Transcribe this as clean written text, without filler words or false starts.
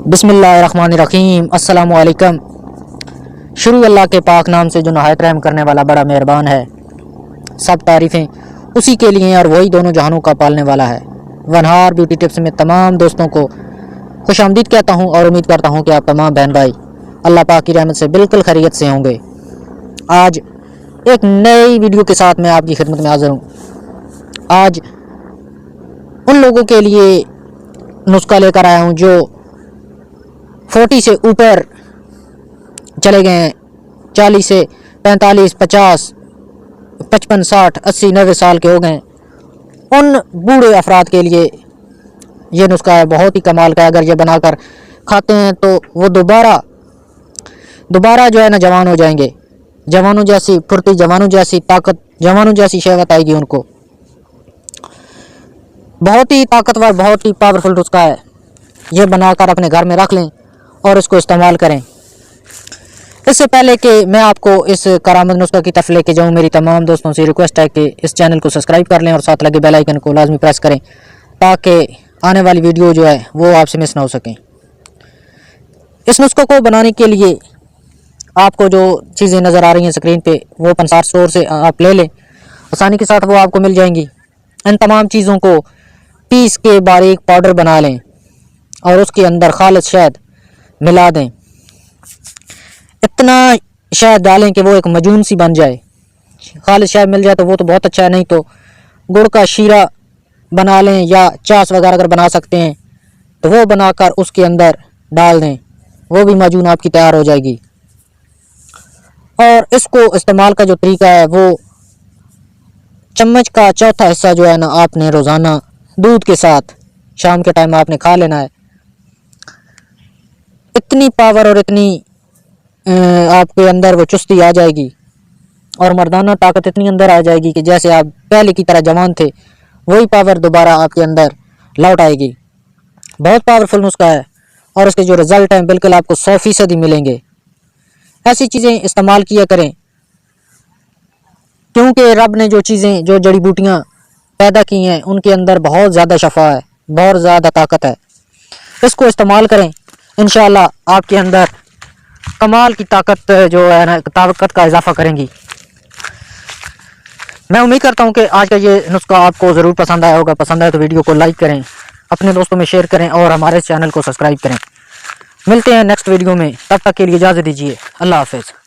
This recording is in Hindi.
बिस्मिल्लाहिर्रहमानिर्रहीम अस्सलामु अलैकुम। शुरू अल्लाह के पाक नाम से जो नहायत रहम करने वाला बड़ा मेहरबान है। सब तारीफ़ें उसी के लिए और वही दोनों जहानों का पालने वाला है। वनहार ब्यूटी टिप्स में तमाम दोस्तों को खुशामदीद कहता हूँ और उम्मीद करता हूँ कि आप तमाम बहन भाई अल्लाह पाक की रहमत से बिल्कुल खैरियत से होंगे। आज एक नई वीडियो के साथ मैं आपकी खिदमत में हाज़िर हूँ। आज उन लोगों के लिए नुस्खा लेकर आया हूँ जो 40 से ऊपर चले गए हैं, 40 से 45, 50, 55, 60, 80, 90 साल के हो गए। उन बूढ़े अफराद के लिए ये नुस्खा है, बहुत ही कमाल का। अगर ये बनाकर खाते हैं तो वो दोबारा जो है ना जवान हो जाएंगे। जवानों जैसी फुर्ती, जवानों जैसी ताकत, जवानों जैसी शहवत आएगी उनको। बहुत ही ताकतवर, बहुत ही पावरफुल नुस्खा है। ये बनाकर अपने घर में रख लें और इसको इस्तेमाल करें। इससे पहले कि मैं आपको इस करामत नुस्खा की तरफ लेके जाऊँ, मेरी तमाम दोस्तों से रिक्वेस्ट है कि इस चैनल को सब्सक्राइब कर लें और साथ लगे बेल आइकन को लाजमी प्रेस करें ताकि आने वाली वीडियो जो है वो आपसे मिस ना हो सकें। इस नुस्खे को बनाने के लिए आपको जो चीज़ें नज़र आ रही हैं स्क्रीन पे वो पंसार स्टोर से आप ले लें, आसानी के साथ वो आपको मिल जाएंगी। इन तमाम चीज़ों को पीस के बारीक पाउडर बना लें और उसके अंदर खालिस शहद मिला दें। इतना शहद डालें कि वो एक मजून सी बन जाए। खालिस शहद मिल जाए तो वो तो बहुत अच्छा है, नहीं तो गुड़ का शीरा बना लें या चास वगैरह अगर बना सकते हैं तो वो बनाकर उसके अंदर डाल दें, वो भी मजून आपकी तैयार हो जाएगी। और इसको इस्तेमाल का जो तरीका है वो चम्मच का चौथा हिस्सा जो है ना आपने रोज़ाना दूध के साथ शाम के टाइम आपने खा लेना है। इतनी पावर और इतनी आपके अंदर वो चुस्ती आ जाएगी और मर्दाना ताकत इतनी अंदर आ जाएगी कि जैसे आप पहले की तरह जवान थे, वही पावर दोबारा आपके अंदर लौट आएगी। बहुत पावरफुल नुस्खा है और इसके जो रिज़ल्ट हैं बिल्कुल आपको 100% ही मिलेंगे। ऐसी चीज़ें इस्तेमाल किया करें क्योंकि रब ने जो चीज़ें, जो जड़ी बूटियाँ पैदा की हैं उनके अंदर बहुत ज़्यादा शफा है, बहुत ज़्यादा ताकत है। इसको इस्तेमाल करें, इंशाअल्लाह आपके अंदर कमाल की ताकत जो है ना, ताकत का इजाफा करेंगी। मैं उम्मीद करता हूं कि आज का ये नुस्खा आपको ज़रूर पसंद आया होगा। पसंद आए तो वीडियो को लाइक करें, अपने दोस्तों में शेयर करें और हमारे चैनल को सब्सक्राइब करें। मिलते हैं नेक्स्ट वीडियो में, तब तक के लिए इजाज़त दीजिए। अल्लाह हाफ़िज़।